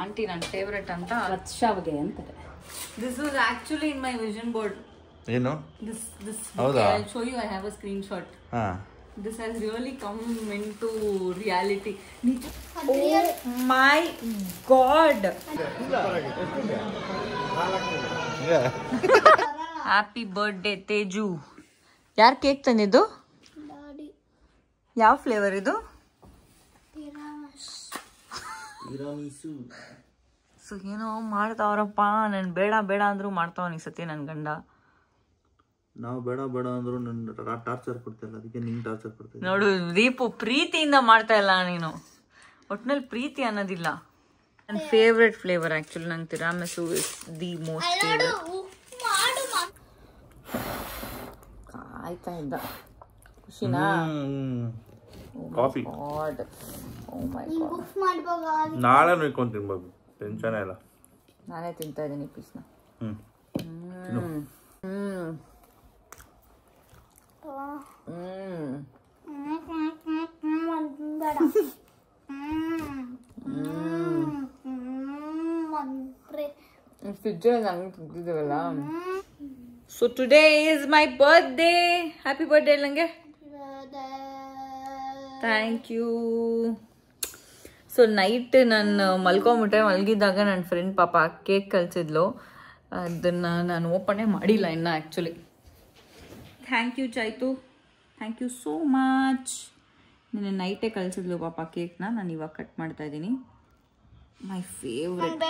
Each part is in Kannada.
ಆಂಟಿ ನನ್ನ ಫೇವ್ರೆಟ್ ಅಂತ ವರ್ಷಾವಿಗೆ ಅಂತಾರೆ. This was actually in my vision board. ಏನು this ಹೌದಾ? I'll show you. I have a screenshot. This has really come into reality. Oh my god. Happy birthday Teju. ಯಾರ್ ಕೇಕ್ ತಂದಿದ್ದು? ಯಾವ ಫ್ಲೇವರ್ ಇದು? ಸೊ ಏನೋ ಮಾಡ್ತಾವ್ರಪ್ಪ. ನನ್ ಬೇಡ ಬೇಡ ಅಂದ್ರು ಮಾಡ್ತಾವ ಈ ಸತಿ ನನ್ ಗಂಡ. ನಾವು ಬೇಡ ಬೇಡ ಅಂದ್ರು ಟಾರ್ಚರ್ ಕೊಡ್ತಿಲ್ಲ, ಅದಕ್ಕೆ ನಿಂಗೆ ಟಾರ್ಚರ್ ಕೊಡ್ತೀನಿ ನೋಡು ದೀಪು, ಪ್ರೀತಿಯಿಂದ ಮಾಡ್ತಾ ಇಲ್ಲ ನೀನು. ಒಟ್ನಲ್ಲಿ ಪ್ರೀತಿ ಅನ್ನೋದಿಲ್ಲ. ನನ್ನ ಫೇವ್ರೆಟ್ ಫ್ಲೇವರ್ ಆಕ್ಚುಲಿ ನಂಗೆ ತಿರಾಮಿಸು ಇಸ್ ದಿ ಮೋಸ್ಟ್ ಫೇವ್ರೆಟ್. ಆಯ್ತಾ ಇದ್ದ ಖುಷಿನಾ? ಕಾಫಿ ನಾಳೆ ನೋಡ್ಕೊಂಡು ತಿನ್ಬೋದು, ಟೆನ್ಷನ್ ಇಲ್ಲ. ನಾನೇ ತಿಂತಾ ಇದ್ದೀನಿ ಪೀಸ್ನ. So today is my birthday. Happy birthday ನಂಗೆ. Thank you. ಸೊ ನೈಟ್ ನಾನು ಮಲ್ಗಿದ್ದಾಗ ನನ್ನ ಫ್ರೆಂಡ್ ಪಾಪ ಕೇಕ್ ಕಳಿಸಿದ್ಲು. ಅದನ್ನು ನಾನು ಓಪನೇ ಮಾಡಿಲ್ಲ ಇನ್ನು actually. Thank you Chaitu, thank you so much. ನಿನ್ನೆ ನೈಟೇ ಕಳಿಸಿದ್ಲು ಪಾಪ ಕೇಕ್ನ. ನಾನು ಇವಾಗ ಕಟ್ ಮಾಡ್ತಾ ಇದ್ದೀನಿ. My favourite.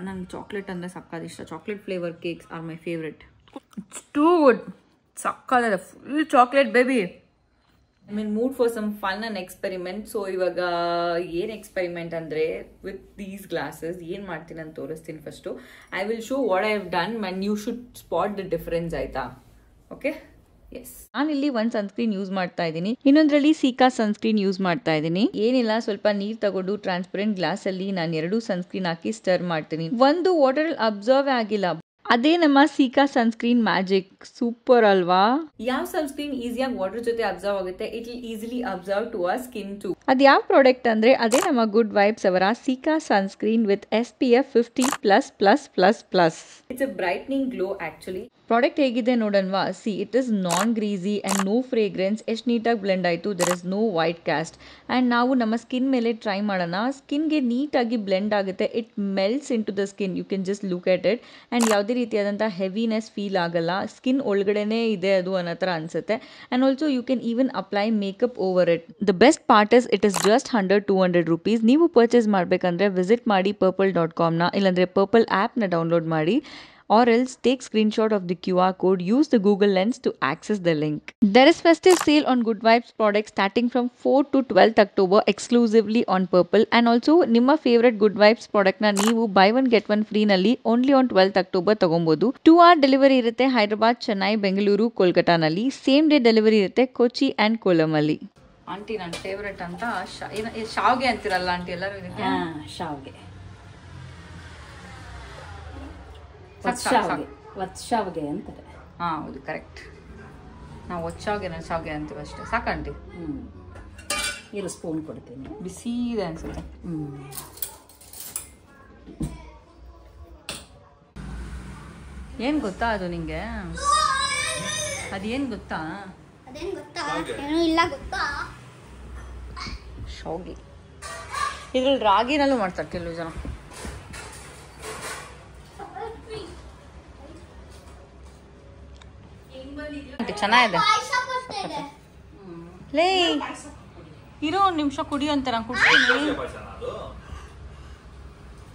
ನಂಗೆ ಚಾಕ್ಲೇಟ್ ಅಂದರೆ ಸಕ್ಕದ ಇಷ್ಟ. Chocolate flavour cakes are my favourite. It's too good. ಸಕ್ಕದ full chocolate baby. I mean mood for some fun and experiment. So ಇವಾಗ ಏನು ಎಕ್ಸ್ಪೆರಿಮೆಂಟ್ ಅಂದರೆ ವಿತ್ ದೀಸ್ ಗ್ಲಾಸಸ್ ಏನು ಮಾಡ್ತೀನಿ ಅಂತ ತೋರಿಸ್ತೀನಿ. First I will show what I have done and you should spot the difference. ಆಯ್ತಾ? ಓಕೆ. ಎಸ್, ನಾನಿಲ್ಲಿ ಒಂದು ಸನ್ಸ್ಕ್ರೀನ್ ಯೂಸ್ ಮಾಡ್ತಾ ಇದ್ದೀನಿ, ಇನ್ನೊಂದರಲ್ಲಿ ಸೀಕಾ ಸನ್ಸ್ಕ್ರೀನ್ ಯೂಸ್ ಮಾಡ್ತಾ ಇದ್ದೀನಿ. ಏನಿಲ್ಲ, ಸ್ವಲ್ಪ ನೀರು ತಗೊಂಡು ಟ್ರಾನ್ಸ್ಪರೆಂಟ್ ಗ್ಲಾಸ್ ಅಲ್ಲಿ ನಾನು 2 ಸನ್ಸ್ಕ್ರೀನ್ ಹಾಕಿ ಸ್ಟರ್ ಮಾಡ್ತೀನಿ. ಒಂದು ವಾಟರ್ ಅಬ್ಸರ್ವ್ ಆಗಿಲ್ಲ. ಅದೇ ನಮ್ಮ ಸೀಕಾ ಸನ್ಸ್ಕ್ರೀನ್ ಮ್ಯಾಜಿಕ್. ಸೂಪರ್ ಅಲ್ವಾ? ಯಾವ ಸನ್ಸ್ಕ್ರೀನ್ ಈಸಿಯಾಗಿ ವಾಟರ್ ಜೊತೆ ಅಬ್ಸರ್ವ್ ಆಗುತ್ತೆ, it will easily absorb to our skin too. ಅದು ಯಾವ ಪ್ರಾಡಕ್ಟ್ ಅಂದ್ರೆ ಅದೇ ನಮ್ಮ ಗುಡ್ ವೈಬ್ಸ್ ಅವರ cica sunscreen with SPF 50++++. It's a brightening glow actually. Product ಹೇಗಿದೆ ನೋಡೋಣವಾ? See, it is non greasy and no fragrance. ಎಷ್ಟು ನೀಟಾಗಿ ಬ್ಲೆಂಡ್ ಆಯಿತು. There is no white cast. And ನಾವು ನಮ್ಮ ಸ್ಕಿನ್ ಮೇಲೆ ಟ್ರೈ ಮಾಡೋಣ. ಸ್ಕಿನ್ಗೆ ನೀಟಾಗಿ ಬ್ಲೆಂಡ್ ಆಗುತ್ತೆ. It melts into the skin. You can just look at it. And ಯಾವುದೇ ರೀತಿಯಾದಂಥ ಹೆವಿನೆಸ್ ಫೀಲ್ ಆಗಲ್ಲ. ಸ್ಕಿನ್ ಒಳಗಡೆನೇ ಇದೆ ಅದು ಅನ್ನೋ ಥರ ಅನಿಸುತ್ತೆ. And also you can even apply makeup over it. The best part is it is just 100-200 rupees. ನೀವು ಪರ್ಚೇಸ್ ಮಾಡಬೇಕಂದ್ರೆ ವಿಸಿಟ್ ಮಾಡಿ purple.com ಇಲ್ಲಾಂದರೆ ಪರ್ಪಲ್ ಆ್ಯಪ್ನ ಡೌನ್ಲೋಡ್ ಮಾಡಿ. Or else take screenshot of the QR code, use the Google Lens to access the link. There is festive sale on Good Vibes products starting from 4th to 12th October exclusively on Purple. And also ನಿಮ್ಮ favorite Good Vibes product ನ ನೀವು buy one get one free ನಲ್ಲಿ only on 12th October ತಗೊಬಹುದು. 2-hour ಡೆಲಿವರಿ ಇರುತ್ತೆ ಹೈದರಾಬಾದ್, ಚೆನ್ನೈ, ಬೆಂಗಳೂರು, ಕೋಲ್ಕತ್ತಾನಲ್ಲಿ. ಸೇಮ್ ಡೇ ಡೆಲಿವರಿ ಇರುತ್ತೆ ಕೊಚ್ಚಿ ಆ್ಯಂಡ್ ಕೋಲಮಲ್ಲಿ. ಆಂಟಿ ನನ್ನ ಫೇವ್ರೆಟ್ ಅಂತ ಶಾವ್ಗೆ ಅಂತಿರಲ್ಲ ಆಂಟಿ ಎಲ್ಲರೂ ಇದಕ್ಕೆ? ಶಾವ್ಗೆ. ವರ್ಷಾವಿಗೆ ಅಂತಾರೆ. ಹೌದು, ಕರೆಕ್ಟ್. ನಾವು ಶಾವ್ಗೆ ಅಂತೀವಿ ಅಷ್ಟೇ. ಸಾಕಂಟಿ? ಎರಡು ಸ್ಪೂನ್ ಕೊಡ್ತೀನಿ. ಬಿಸಿ ಇದೆ ಅನ್ಸುತ್ತೆ. ಏನು ಗೊತ್ತಾ ಅದು ನಿಂಗೆ? ಅದೇನು ಗೊತ್ತಾ? ಶಾವ್ಗೆ. ಇದ್ರಲ್ಲಿ ರಾಗಿನಲ್ಲೂ ಮಾಡ್ತಾರೆ ಕೆಲವು ಜನ. ಚೆನ್ನಾಗಿದೆ. ಲೇ ಇರೋ ಒಂದು ನಿಮಿಷ ಕುಡಿಯೋ ಅಂತ ನಾನು ಕುಡ್ತೀನಿ.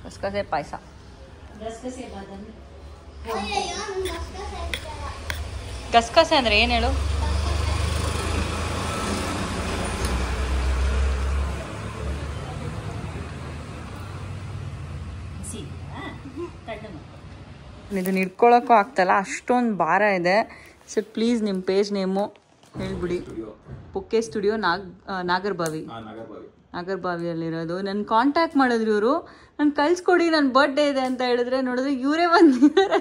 ಗಸಗಸೆ ಪಾಯಸ. ಗಸಗಸೆ ಅಂದ್ರೆ ಏನು ಹೇಳು? ಇದನ್ನ ಇಟ್ಕೊಳ್ಳೋಕ್ಕೂ ಆಗ್ತಲ್ಲ, ಅಷ್ಟೊಂದು ಭಾರ ಇದೆ. ಸೊ ಪ್ಲೀಸ್ ನಿಮ್ಮ ಪೇಜ್ ನೇಮು ಹೇಳ್ಬಿಡಿ. ಪೊಕ್ಕೆ ಸ್ಟುಡಿಯೋ ನಾಗರ್ಬಾವಿಯಲ್ಲಿರೋದು. ನನ್ನ ಕಾಂಟ್ಯಾಕ್ಟ್ ಮಾಡಿದ್ರು ಇವರು. ನಾನು ಕಳಿಸ್ಕೊಡಿ, ನನ್ನ ಬರ್ಡೇ ಇದೆ ಅಂತ ಹೇಳಿದ್ರೆ ನೋಡಿದ್ರೆ ಇವರೇ ಬಂದಿದ್ದಾರೆ.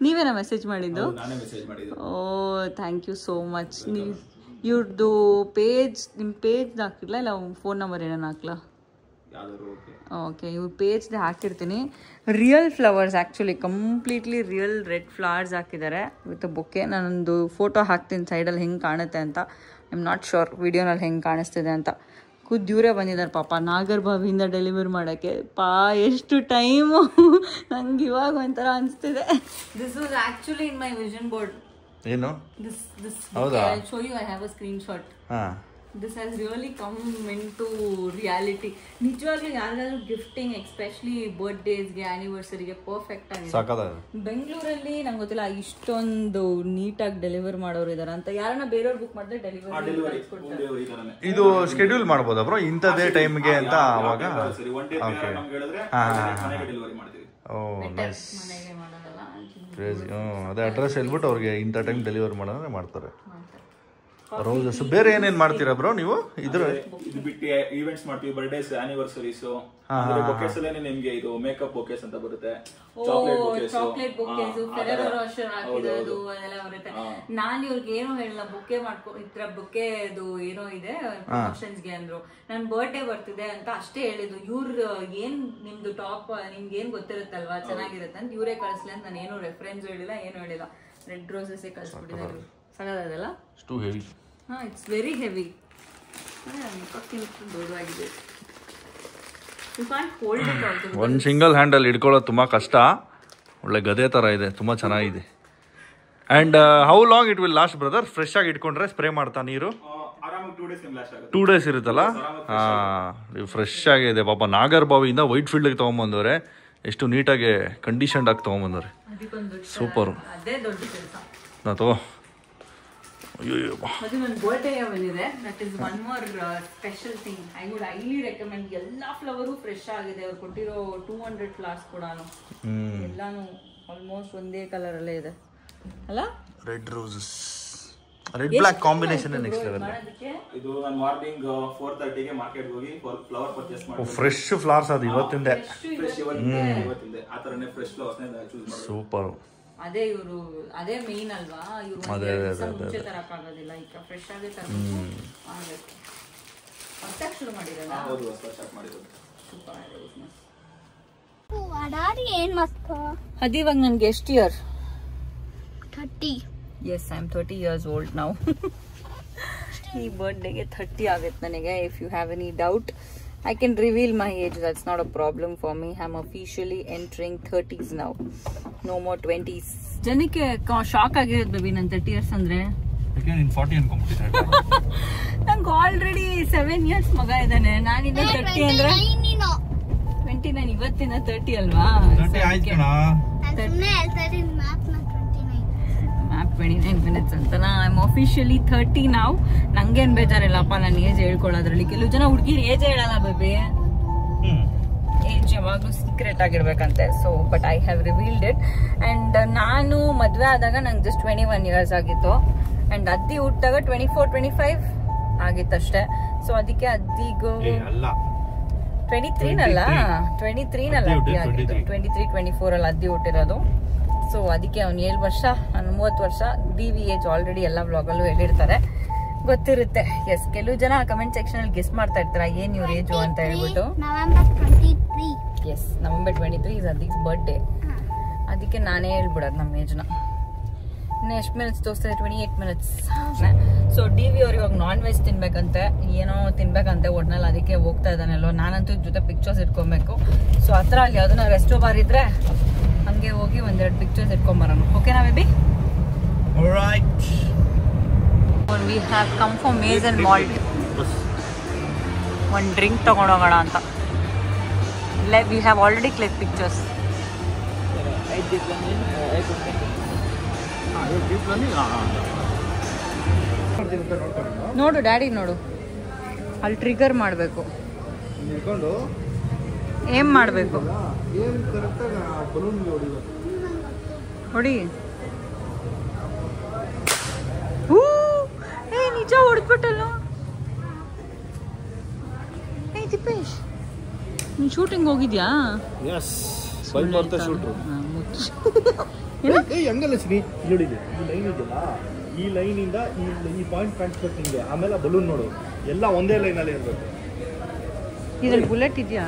ನೀವೇನಾ ಮೆಸೇಜ್ ಮಾಡಿದ್ದು? ಓ, ಥ್ಯಾಂಕ್ ಯು ಸೋ ಮಚ್. ನೀವು ಇವ್ರದ್ದು ಪೇಜ್, ನಿಮ್ಮ ಪೇಜ್ ಹಾಕಿಲ್ಲ ಇಲ್ಲ ಫೋನ್ ನಂಬರ್ ಏನಾರು ಹಾಕ್ಲಾ? ಓಕೆ ಇವ್ರ ಪೇಜ್ದೆ ಹಾಕಿರ್ತೀನಿ. Real flowers actually completely real red flowers ಹಾಕಿದ್ದಾರೆ ವಿತ್ ಬೊಕ್ಕೆ. ನಾನೊಂದು ಫೋಟೋ ಹಾಕ್ತೀನಿ ಸೈಡಲ್ಲಿ ಹೆಂಗೆ ಕಾಣುತ್ತೆ ಅಂತ. ಐ ಆಮ್ ನಾಟ್ ಶೋರ್ ವಿಡಿಯೋನಲ್ಲಿ ಹೆಂಗೆ ಕಾಣಿಸ್ತಿದೆ ಅಂತ. ಇವರೇ ಬಂದಿದ್ದಾರೆ ಪಾಪ ನಾಗರಬಾವಿಯಿಂದ ಡೆಲಿವರಿ ಮಾಡೋಕ್ಕೆ. ಎಷ್ಟು ಟೈಮು ನಂಗೆ ಇವಾಗ ಒಂಥರ ಅನಿಸ್ತಿದೆ. This was actually in my vision board. ಏನು ದಿಸ್ ಹೌದಾ? I show you. I have a screenshot. ಹಾಂ, this has really come into reality. ನಿಜವಾಗ್ಲೂ ಯಾರಾದ್ರೂ ಗಿಫ್ಟಿಂಗ್ ಎಸ್ಪೆಷಲಿ ಬರ್ತ್ಡೇಸ್ಗೆ ಆ್ಯನಿವರ್ಸರಿಗೆ ಪರ್ಫೆಕ್ಟ್ ಆಗಿದೆ. ಬೆಂಗಳೂರಲ್ಲಿ ನಂಗೆ ಗೊತ್ತಿಲ್ಲ ಇಷ್ಟೊಂದು ನೀಟಾಗಿ ಡೆಲಿವರ್ ಮಾಡೋರು ಇದಾರೆ ಅಂತ. ಯಾರನ್ನ ಬೇರೆಯವ್ರು ಬುಕ್ ಮಾಡಿದ್ರೆ ಡೆಲಿವರಿ ಇದು ಶೆಡ್ಯೂಲ್ ಮಾಡ್ಬೋದಾ ಬ್ರೋ ಇಂಥದ್ದೇ ಟೈಮ್ಗೆ ಅಂತ? ಅವಾಗ ಅದೇ ಅಡ್ರೆಸ್ ಹೇಳ್ಬಿಟ್ಟು ಅವ್ರಿಗೆ ಇಂಥ ಟೈಮ್ ಡೆಲಿವರಿ ಮಾಡೋದ್ರೆ ಮಾಡ್ತಾರೆ. ರೋಸಸ್ ಬೇರೆ ಏನೇನ್ ಮಾಡ್ತೀರಾ ಬ್ರೋ ನೀವು? ಇದು ಬಿಟ್ಟು ಈವೆಂಟ್ಸ್ ಮಾಡ್ತೀವಿ, ಬರ್ಡೇಸ್, ಆನಿವರ್ಸರೀಸ್, ಬೊಕೇಸ್ ಅಲ್ಲೇ ನಿಮ್ಗೆ ಇದು ಮೇಕಪ್ ಬೊಕೇಸ್ ಅಂತ ಬರುತ್ತೆ, ಚಾಕ್ಲೇಟ್ ಬೊಕೇಸ್, ಫೆರರೋ ರೋಷರ್ ಹಾಕಿರೋದು ಅದೆಲ್ಲ ಬರುತ್ತೆ. ನಾನು ಇವ್ರಿಗೆ ಏನೋ ಹೇಳಿಲ್ಲ, ಬೊಕೆ ಮಾಡ್ಕೊ ಇತರ ಬೊಕೆ ಅದು ಏನೋ ಇದೆ ಪ್ರಮೋಷನ್ಸ್ಗೆ ಅಂದ್ರು. ನನ್ ಬರ್ಡೇ ಬರ್ತಿದೆ ಅಂತ ಅಷ್ಟೇ ಹೇಳಿದ್ದು. ಇವ್ರ ಏನ್ ನಿಮ್ದು ಟಾಪ್ ನಿಮ್ಗೆ ಏನ್ ಗೊತ್ತಿರುತ್ತಲ್ವಾ ಚೆನ್ನಾಗಿರುತ್ತೆ ಅಂತ ಇವರೇ ಕಳಿಸ್ಲಿ ಅಂತ ನಾನು ಏನು ರೆಫರೆನ್ಸ್ ಹೇಳಿಲ್ಲ, ಏನು ಹೇಳಿಲ್ಲ. ರೆಡ್ ರೋಸಸ್ ಕಳಿಸ್ಬಿಟ್ಟಿದ್ದಾರೆ. ಸಗದಲ್ಲ ಟು ಹೆವಿ. ಹಾಂ, ಇಟ್ಸ್ ವೆರಿ ಹೆವಿ. ದೊಡ್ಡದಾಗಿದೆ. ಒಂದು ಸಿಂಗಲ್ ಹ್ಯಾಂಡಲ್ ಹಿಡ್ಕೊಳ್ಳೋದು ತುಂಬ ಕಷ್ಟ. ಒಳ್ಳೆ ಗದೆ ಥರ ಇದೆ, ತುಂಬ ಚೆನ್ನಾಗಿದೆ. And how long it will last brother? Fresh ಆಗಿ ಇಟ್ಕೊಂಡ್ರೆ ಸ್ಪ್ರೇ ಮಾಡ್ತಾ ನೀರು 2 days ಇರುತ್ತಲ್ಲ? ಹಾಂ, ಫ್ರೆಶ್ ಆಗಿದೆ. ಪಾಪ ನಾಗರಬಾವಿಯಿಂದ ವೈಟ್ ಫೀಲ್ಡ್ಗೆ ತೊಗೊಂಬಂದವ್ರೆ. ಎಷ್ಟು ನೀಟಾಗಿ ಕಂಡೀಷನ್ಡ್ ಆಗಿ ತೊಗೊಂಬಂದವ್ರೆ. ಸೂಪರು. ನಾ ತಗೋ. ಅದು ನನ್ನ ಬರ್ಡೇ ಬಂದಿದೆ. That is one more special thing. I would highly recommend. ಎಲ್ಲ ಫ್ಲವರು ಫ್ರೆಶ್ ಆಗಿದೆ. ಅವ್ರು ಕೊಟ್ಟಿರೋ 200 ಫ್ಲವರ್ಸ್ ಕೂಡ ಎಲ್ಲಾನು ಆಲ್ಮೋಸ್ಟ್ ಒಂದೇ ಕಲರ್ ಅಲ್ಲೇ ಇದೆ ಅಲ್ಲ? Red roses, red black combination next level. ಇದು ನಾನು ಮಾರ್ನಿಂಗ್ 4:30 ಗೆ ಮಾರ್ಕೆಟ್ ಹೋಗಿ ಫ್ಲವರ್ ಪರ್ಚೇಸ್ ಮಾಡಿ ಫ್ರೆಶ್ ಫ್ಲವರ್ಸ್ ಅದು ಇವತ್ತಿಂದ ಆ ತರನೇ ಫ್ರೆಶ್ ಫ್ಲವರ್ಸ್ ಚೂಸ್ ಮಾಡಿ. ಸೂಪರ್. ಅದೇ ಇವರು ಅದೇ ಮೇನ್ ಅಲ್ವಾ? ಇವರು ಮುಂಚೆ ತರಕ್ಕಾಗೋದಿಲ್ಲ. ಈಗ ಫ್ರೆಶ್ ಆಗೇ ತರಬೇಕು. ಹೊಸದಾಗಿ ಶುರು ಮಾಡಿರಲ್ಲ? ಹೌದು, ಹೊಸದಾಗಿ ಸ್ಟಾರ್ಟ್ ಮಾಡಿರೋದು. ಸೂಪರ್ ಆಗಿದೆ ಬಿಸ್ನೆಸ್. ಅಡಾರಿ ಏನ್ ಮಸ್ತ್. ಅದು ಇವಾಗ ನನಗೆ ಎಷ್ಟು year? 30. Yes, I am 30 years old now. ಈ ಬರ್ತ್ಡೇಗೆ 30 ಆಗುತ್ತೆ ನನಗೆ. If you have any doubt, I can reveal my age. That's not a problem for me. I'm officially entering 30s now. No more 20s. ಜನಕ್ಕೆ ಶಾಕ್ ಆಗಿರೋದು ಬೇಬಿ ನನ್ನ 30 years ಅಂದ್ರೆ. ನಂಗೆ ಆಲ್ರೆಡಿ 7 years ಮಗ ಇದ್ದಾನೆ. ನಾನಿನ್ನ 30 ಅಂದ್ರೆ 29. ಇವತ್ತಿನ 30 ಅಲ್ವಾ? ಮ್ಯಾಪ್ 29 minutes ಅಂತನ. ಐ ಆಮ್ ಅಫಿಷಿಯಲಿ 30 ನಾವು. ನಂಗೇನ್ ಬೇಜಾರಿಲ್ಲಪ್ಪ ನನ್ನ ಏಜ್ ಹೇಳ್ಕೊಳ್ಳೋದ್ರಲ್ಲಿ. ಕೆಲವು ಜನ ಹುಡುಗಿರು ಏಜ್ ಹೇಳಲ್ಲ ಬೇಬಿ. ಏಜ್ ಯಾವಾಗಲೂ ಸೀಕ್ರೆಟ್ ಆಗಿರ್ಬೇಕಂತೆ. So but I have revealed it. And ನಾನು ಮದುವೆ ಆದಾಗ ನಂಗೆ ಜಸ್ಟ್ 21 years ಆಗಿತ್ತು. ಅಂಡ್ ಅದ್ದಿ ಹುಟ್ಟಾಗ 24-25 ಆಗಿತ್ತಷ್ಟೇ. ಸೊ ಅದಕ್ಕೆ ಅದ್ದಿಗೂ 23 ಅಲ್ಲ 23-24 ಅಲ್ಲಿ ಅದ್ದಿ ಹುಟ್ಟಿರೋದು. ಸೊ ಅದಕ್ಕೆ ಅವ್ನು 7 ವರ್ಷ, ನಾನು 30 ವರ್ಷ. ಡಿವಿ ಏಜ್ ಆಲ್ರೆಡಿ ಎಲ್ಲ ವ್ಲಾಗಲ್ಲೂ ಹೇಳಿರ್ತಾರೆ, ಗೊತ್ತಿರುತ್ತೆ. ಎಸ್, ಕೆಲವು ಜನ ಕಮೆಂಟ್ ಸೆಕ್ಷನ್ ಅಲ್ಲಿ ಗೆಸ್ ಮಾಡ್ತಾ ಇರ್ತಾರೆ ಏನ್ ಇವ್ರ ಏಜು ಅಂತ ಹೇಳ್ಬಿಟ್ಟು. ಎಸ್, November 23 ಇಸ್ ಅದೀಸ್ ಬರ್ತ್ಡೇ. ಅದಕ್ಕೆ ನಾನೇ ಹೇಳ್ಬಿಡೋದು ನಮ್ಮ ಏಜ್ನ. ಇನ್ನು ಎಷ್ಟು ಮಿನಿಟ್ಸ್ ತೋರಿಸ್ತಾರೆ? 28 minutes. ಸೊ ಡಿವಿ ಅವ್ರು ಇವಾಗ ನಾನ್ ವೆಜ್ ತಿನ್ಬೇಕಂತೆ, ಏನೋ ತಿನ್ಬೇಕಂತೆ ಒಟ್ನಲ್ಲಿ. ಅದಕ್ಕೆ ಹೋಗ್ತಾ ಇದ್ದಾನೆಲ್ಲೋ. ನಾನಂತೂ ಜೊತೆ ಪಿಕ್ಚರ್ಸ್ ಇಟ್ಕೊಬೇಕು. ಸೊ ಹತ್ರ ಅಲ್ಲಿ ಯಾವ್ದನ್ನ ರೆಸ್ಟೋ ಬಾರ್ ಇದ್ರೆ ಹಂಗೆ ಹೋಗಿ ಒಂದೆರಡು ಪಿಕ್ಚರ್ಸ್ ಇಟ್ಕೊಂಬರೋಣ. ಓಕೆನಾ baby? Alright. We have come for maize and malt. ಒಂದು ಡ್ರಿಂಕ್ ತಗೊಂಡೋಗೋಣ ಅಂತ. We have already clicked pictures. ನೋಡು ಡ್ಯಾಡಿ, ನೋಡು ಅಲ್ಲಿ ಟ್ರಿಗರ್ ಮಾಡಬೇಕು. ಏನ್ ಮಾಡಬೇಕು? ನೋಡಿ, ನಿಜ ಹೊಡೆದ್ಬಿಟ್ಟಲ್ಲ. ಏ ದಿಪೇಶ್, ನೀನ್ ಶೂಟಿಂಗ್ ಹೋಗಿದ್ಯಾ? ಈ ಲೈನ್ ಇಂದ ಈ ಪಾಯಿಂಟ್ ಕಾಣಿಸ್ಬೇಕು ನಿಂಗೆ. ಆಮೇಲೆ ಬಲೂನ್ ನೋಡು, ಎಲ್ಲ ಒಂದೇ ಲೈನ್ ಅಲ್ಲಿ ಇರ್ಬೇಕು. ಇದ್ರಲ್ಲಿ ಬುಲೆಟ್ ಇದೆಯಾ?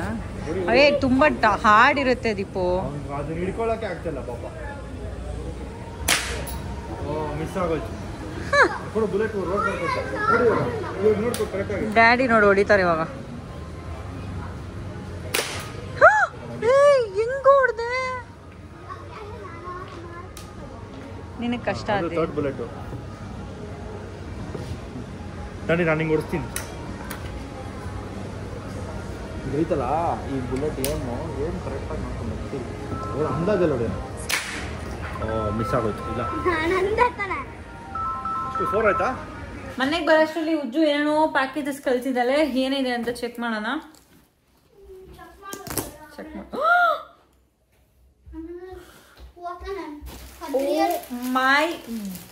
ಅದೇ ತುಂಬಾ ಹಾರ್ಡ್ ಇರುತ್ತೆ ದೀಪು. ಅದನ್ನ ಹಿಡ್ಕೊಳ್ಳೋಕೆ ಆಗ್ತಿಲ್ಲ ಪಾಪ. ಮಿಸ್ ಆಗೋಯ್ತು. ಬುಲೆಟ್ ಡ್ಯಾಡಿ ನೋಡಿ ಹೊಡಿತಾರೆ ಇವಾಗ. ಹೆಂಗ ಹೊಡ್ದೆ? ನಿನಗೆ ಕಷ್ಟ ಆದ್ರೆ ಥರ್ಡ್ ಬುಲೆಟ್ ತಡಿ ನಾನು ಹಿಂಗೆ ಓಡಿಸ್ತೀನಿ. ಐತಲ್ಲ ಈ ಬುಲೆಟ್ ಏನು ಕರೆಕ್ಟಾಗಿ ಮಾಡ್ಕೊಂಡು ಬರ್ತೀವಿ. ಅಂದಾಜಲ್ಲಿ ಹೊಡೆಯೋಣ. ಮಿಸ್ ಆಗೋಯ್ತು. ಇಲ್ಲ 4 ಆಯ್ತಾ? ಮನೆಗೆ ಬರೋಷ್ಟರಲ್ಲಿ ಉಜ್ಜು ಏನೋ ಪ್ಯಾಕೇಜಸ್ ಕಳ್ಸಿದ್ದಾಳೆ. ಏನಿದೆ ಅಂತ ಚೆಕ್ ಮಾಡೋಣ. ಚೆಕ್ ಮಾಡಿ. My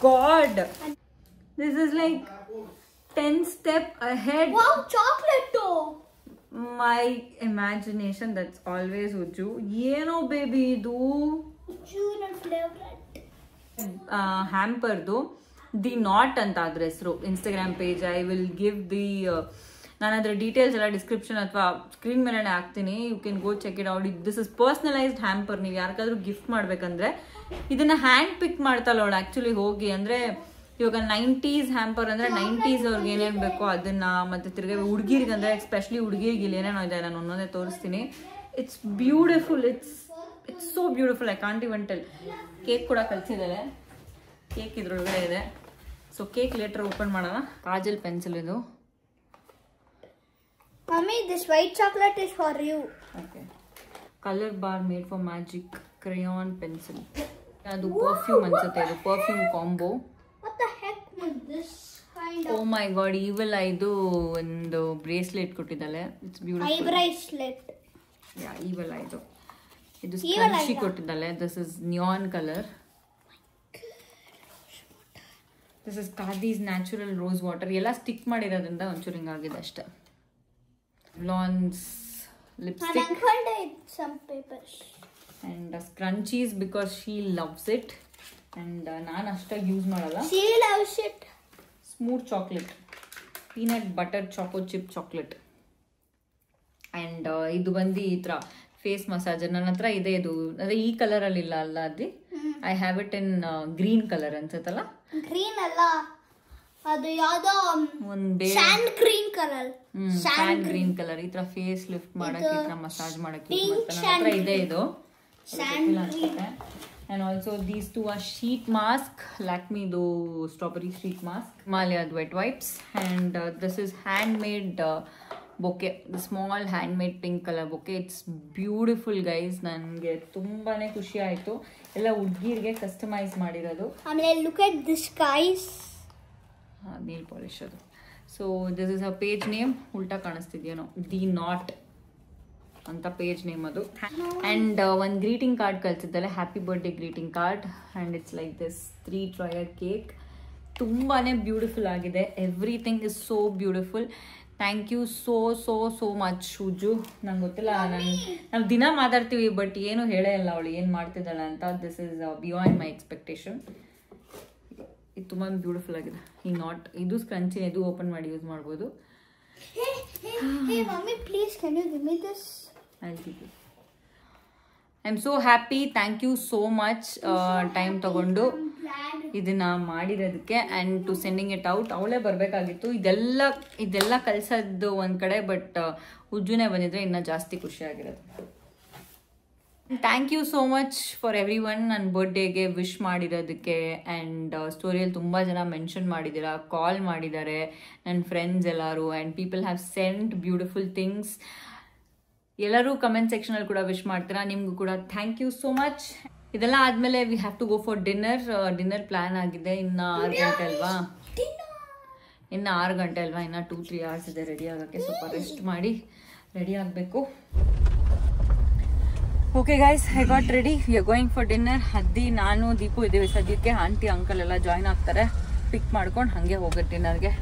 God, this is like 10 steps ahead. Wow, chocolate too. My imagination, that's always Uju. Yeno baby idu June favorite. Hamper do the knot anta adre hesru Instagram page. I will give the ನಾನು ಅದರ ಡೀಟೇಲ್ಸ್ ಎಲ್ಲ ಡಿಸ್ಕ್ರಿಪ್ಷನ್ ಅಥವಾ ಸ್ಕ್ರೀನ್ ಮೇಲೆ ಹಾಕ್ತೀನಿ. You can go check it out. This is personalised hamper. ನೀವು ಯಾರಿಗಾದ್ರೂ ಗಿಫ್ಟ್ ಮಾಡ್ಬೇಕಂದ್ರೆ ಇದನ್ನ ಹ್ಯಾಂಡ್ ಪಿಕ್ ಮಾಡ್ತಾಳೆ ಅವಳು ಆ್ಯಕ್ಚುಲಿ ಹೋಗಿ. ಅಂದರೆ ಇವಾಗ 90s ಹ್ಯಾಂಪರ್ ಅಂದರೆ 90s ಅವ್ರಿಗೆ ಏನೇನು ಬೇಕೋ ಅದನ್ನ, ಮತ್ತೆ ತಿರ್ಗಿ ಹುಡುಗಿರಿಗೆ ಅಂದರೆ ಎಸ್ಪೆಷಲಿ ಹುಡುಗಿರಿಗೆ ಇಲ್ಲಿ ಏನೇನೋ ಇದೆ ನಾನು ಒಂದೊಂದೇ ತೋರಿಸ್ತೀನಿ. It's beautiful. It's so beautiful. I can't even tell. Cake ಕೂಡ ಕಳಿಸಿದ್ದಾರೆ. ಕೇಕ್ ಇದ್ರೊಳಗಡೆ ಇದೆ. ಸೊ ಕೇಕ್ ಲೇಟರ್ ಓಪನ್ ಮಾಡೋಣ. ಕಾಜಲ್ ಪೆನ್ಸಿಲ್ ಇದು. Mommy, this white chocolate is for you. Okay. Color bar made for magic. Crayon pencil. ಅದು ಪರ್ಫ್ಯೂಮ್ ಅನ್ಸುತ್ತೆ. ಇದು perfume combo. What the heck is this kind of? Oh my god, evil ಇದು ಒಂದು ಬ್ರೇಸ್ಲೆಟ್ ಕೊಟ್ಟಿದ್ದಾಳೆ. It's beautiful. Eye bracelet. Yeah, evil ಇದು. ಇದು ಸ್ಕ್ರಂಚಿ ಕೊಟ್ಟಿದ್ದಾಳೆ. This is neon colour. This is ಖಾದೀಸ್ ನ್ಯಾಚುರಲ್ ರೋಸ್ ವಾಟರ್. ಎಲ್ಲ ಸ್ಟಿಕ್ ಮಾಡಿರೋದ್ರಿಂದ ಒಂಚೂರು ಹಿಂಗಾಗಿದೆ ಅಷ್ಟೇ. Blondes lipstick. And Uncle some papers. And scrunchies because she loves it. And ನಾನು ಅಷ್ಟಾಗಿ ಯೂಸ್ ಮಾಡಲ್ಲ. She loves it. Smooth chocolate. Peanut butter choco chip chocolate. And ಇದು ಬಂದು ಈ ಥರ ಫೇಸ್ ಮಸಾಜರ್. ನನ್ನ ಹತ್ರ ಇದೆ ಇದು. ಅದೇ ಈ ಕಲರಲ್ಲಿ ಇಲ್ಲ ಅಲ್ಲ ಅದು. I have it in green colour ಅನ್ಸುತ್ತಲ್ಲ. ಗ್ರೀನ್ ಅಲ್ಲ, ಅದು ಯಾವ್ದೋ ಒಂದು sand green colour. Sand green colour. ಈ ತರ ಫೇಸ್ ಲಿಫ್ಟ್ ಮಾಡಕ್ಕೆ, ಈ ತರ ಮಸಾಜ್ ಮಾಡಕ್ಕೆ ನನ್ನ ಹತ್ರ ಇದೆ ಇದು. And also these two are sheet mask. Lakme do strawberry sheet mask. Himalaya wet wipes. And this is handmade bouquet. The small handmade pink color bouquet. It's beautiful guys. ನನಗೆ ತುಂಬಾನೇ ಖುಷಿ ಆಯ್ತು. ಎಲ್ಲ ಹುಡುಗಿರಿಗೆ ಕಸ್ಟಮೈಸ್ ಮಾಡಿರೋದು. ಆಮೇಲೆ look at this guys. Nail polish ಅದು. So this is a page name. ಉಲ್ಟಾ ಕಾಣಿಸ್ತಿದ್ಯೇನೋ. ದಿ ನಾಟ್ ಅಂತ ಪೇಜ್ ನೇಮ್ ಅದು. ಆ್ಯಂಡ್ ಒಂದು ಗ್ರೀಟಿಂಗ್ ಕಾರ್ಡ್ ಕಳ್ಸಿದ್ದಾರೆ. Happy birthday greeting card. And it's like this 3 tier cake. ತುಂಬಾ ಬ್ಯೂಟಿಫುಲ್ ಆಗಿದೆ. Everything is so beautiful. Thank you so much Ujju. ನಂಗೆ ಗೊತ್ತಿಲ್ಲ, ನಾವು ದಿನ ಮಾತಾಡ್ತೀವಿ ಬಟ್ ಏನು ಹೇಳೇ ಇಲ್ಲ ಅವಳು ಏನು ಮಾಡ್ತಿದ್ದಾಳೆ ಅಂತ. This is beyond my expectation. ಇದು ತುಂಬ ಬ್ಯೂಟಿಫುಲ್ ಆಗಿದೆ. ಈ ನಾಟ್ ಇದು ಸ್ಕ್ರಂಚಿ. ಇದು ಓಪನ್ ಮಾಡಿ ಯೂಸ್ ಮಾಡ್ಬೋದು. Hey mommy, please can you give me this? I'll give you. I'm so happy. Thank you so much time ತಗೊಂಡು ಇದನ್ನ ಮಾಡಿರೋದಕ್ಕೆ and to sending it out. ಅವಳೇ ಬರಬೇಕಾಗಿತ್ತು. ಇದೆಲ್ಲ ಕಳ್ಸೋದು ಒಂದು ಕಡೆ, ಬಟ್ ಉಜ್ಜುನೇ ಬಂದಿದ್ರೆ ಇನ್ನೂ ಜಾಸ್ತಿ ಖುಷಿಯಾಗಿರೋದು. Thank you so much for every one ನನ್ನ ಬರ್ಡೇಗೆ ವಿಶ್ ಮಾಡಿರೋದಕ್ಕೆ. ಆ್ಯಂಡ್ ಸ್ಟೋರಿಯಲ್ಲಿ ತುಂಬ ಜನ ಮೆನ್ಷನ್ ಮಾಡಿದ್ದೀರಾ, ಕಾಲ್ ಮಾಡಿದ್ದಾರೆ ನನ್ನ ಫ್ರೆಂಡ್ಸ್ ಎಲ್ಲರೂ. And people have scent beautiful things. ಎಲ್ಲರೂ ಕಮೆಂಟ್ ಸೆಕ್ಷನಲ್ಲಿ ಕೂಡ ವಿಶ್ ಮಾಡ್ತೀರಾ. ನಿಮಗೂ ಕೂಡ ಥ್ಯಾಂಕ್ ಯು ಸೋ ಮಚ್. ಇದೆಲ್ಲ ಆದಮೇಲೆ we have to go for dinner plan ಆಗಿದೆ. ಇನ್ನು 6 ಗಂಟೆ ಅಲ್ವಾ? ಇನ್ನು 6 ಗಂಟೆ ಅಲ್ವಾ? ಇನ್ನು 2-3 hours ಇದೆ ರೆಡಿ ಆಗೋಕ್ಕೆ. ಸ್ವಲ್ಪ ರೆಸ್ಟ್ ಮಾಡಿ ರೆಡಿ ಆಗಬೇಕು. Okay guys, I got ready. We are going for dinner. ಹದ್ದಿ, ನಾನು, ದೀಪು ಇದ್ದೀವಿ ಸದ್ಯಕ್ಕೆ. ಆಂಟಿ ಅಂಕಲ್ ಎಲ್ಲ ಜಾಯ್ನ್ ಆಗ್ತಾರೆ. ಪಿಕ್ ಮಾಡ್ಕೊಂಡು ಹಾಗೆ ಹೋಗುತ್ತೆ ಡಿನ್ನರ್ಗೆ.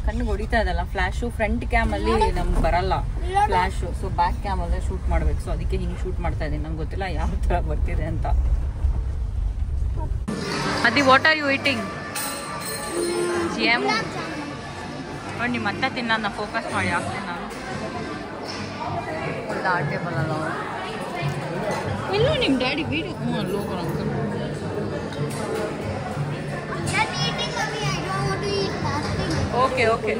ಕಣ್ಣಿಗೆ ಹೊಡಿತಾ ಇದಲ್ಲ ಫ್ಲ್ಯಾಶು. ಫ್ರಂಟ್ ಕ್ಯಾಮಲ್ಲಿ ನಮ್ಗೆ ಬರಲ್ಲ ಫ್ಲ್ಯಾಶು. ಸೊ ಬ್ಯಾಕ್ ಕ್ಯಾಮಲ್ಲೇ ಶೂಟ್ ಮಾಡಬೇಕು. ಸೊ ಅದಕ್ಕೆ ಹಿಂಗೆ ಶೂಟ್ ಮಾಡ್ತಾ ಇದ್ದೀನಿ. ನಂಗೆ ಗೊತ್ತಿಲ್ಲ ಯಾವ ಥರ ಬರ್ತಿದೆ ಅಂತ. ಅದಿ, ವಾಟ್ ಆರ್ ಯು ಈಟಿಂಗ್? ನೋಡಿ ನಿಮ್ಮ ಮತ್ತೆ ತಿನ್ನೋದನ್ನ ಫೋಕಸ್ ಮಾಡಿ ಹಾಕ್ತೀನಿ ನಾನು. ಒಳ್ಳೆ ಆಟೆ ಬರಲ್ಲ ಎಲ್ಲೂ ನಿಮ್ಮ daddy video local uncle. Okay okay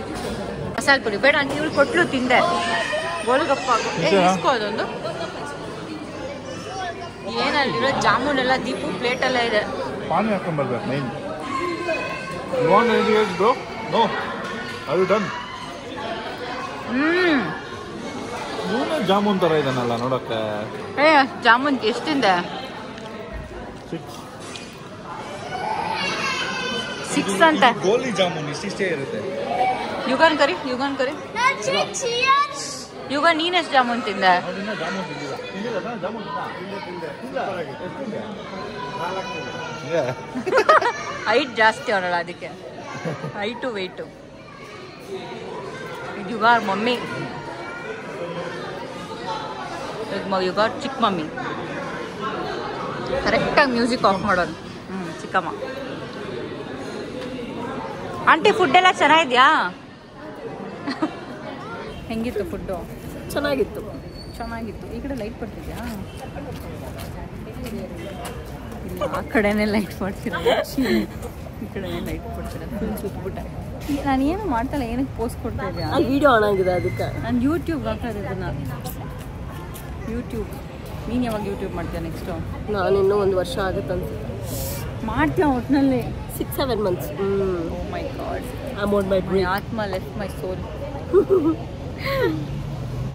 ಮಸಾಲೆ ಪುರಿ ಬೇಡ ಅಂತ ಇವಳು ಕೊಟ್ಲು ತಿಂದೆ. ಗೋಲ್ಗಪ್ಪ ಇಸ್ಕೋದೊಂದು ಏನಲ್ಲಿರೋ ಜಾಮೂನ್ ಎಲ್ಲ ದೀಪು ಪ್ಲೇಟೆಲ್ಲ ಇದೆ. ಪಾನಿ ಹಾಕೊಂಡ್ಬರ್ಬೇಕು main. You want anything else, bro? No. Are you done? ಇವನೇ ಜಾಮೂನ್ ಥರ ಇದಾನಲ್ಲ ನೋಡೋಕ್ಕೆ. ಜಾಮೂನ್ ಎಷ್ಟಿಂದೆ? 6 ಅಂತ. ಗೋಲಿ ಜಾಮೂನ್ ಇಷ್ಟೇ ಇರುತ್ತೆ. ಯುಗನ್ ಕರಿ ಯುಗ ನೀನೆಷ್ಟು ಜಾಮೂನ್ ತಿಂದೆ? ಹೈಟ್ ಜಾಸ್ತಿ ಅವರಲ್ಲ ಅದಕ್ಕೆ ಹೈಟು ವೆಯ್ಟು. ಯುಗ ಮಮ್ಮಿ ಯುಗ ಚಿಕ್ಕ ಮಮ್ಮಿ ಕರೆಕ್ಟಾಗಿ ಮ್ಯೂಸಿಕ್ ಆಫ್ ಮಾಡೋದು. ಚಿಕ್ಕಮ್ಮ. ಆಂಟಿ ಫುಡ್ ಎಲ್ಲ ಚೆನ್ನಾಗಿದ್ಯಾ? ಹೆಂಗಿತ್ತು ಫುಡ್ಡು? ಚೆನ್ನಾಗಿತ್ತು. ಈ ಕಡೆ ಲೈಟ್ ಬರ್ತಿದ್ಯಾ? ಇಲ್ಲ ಆ ಕಡೆನೇ ಲೈಟ್ ಬರ್ತಿರೋ, ಈ ಕಡೆನೇ ಲೈಟ್ ಬರ್ತಿರೋ. ಫುಲ್ ಸುತ್ಬಿಟ್ಟೆ. ನಾನು ಏನು ಮಾಡ್ತಾಯಿಲ್ಲ, ಏನಕ್ಕೆ ಪೋಸ್ಟ್ ಕೊಡ್ತಾ ಇದೆಯಾ? ವಿಡಿಯೋ ಆನ್ ಆಗಿದೆ ಅದಕ್ಕೆ. ನಾನು ಯೂಟ್ಯೂಬ್ಗೆ ಹಾಕೋದು ಇದನ್ನು. ಯೂಟ್ಯೂಬ್ ನೀನು ಯಾವಾಗ ಯೂಟ್ಯೂಬ್ ಮಾಡ್ತೀಯ ನೆಕ್ಸ್ಟು? ನಾನು ಇನ್ನೂ 1 ವರ್ಷ ಆಗುತ್ತಂತ. ಮಾಡ್ತೀಯ ಒಟ್ಟಿನಲ್ಲಿ 6-7 months. Oh my god. I'm on my break. ಆತ್ಮ ಲೆಫ್ಟ್ ಮೈ ಸೋಲ್.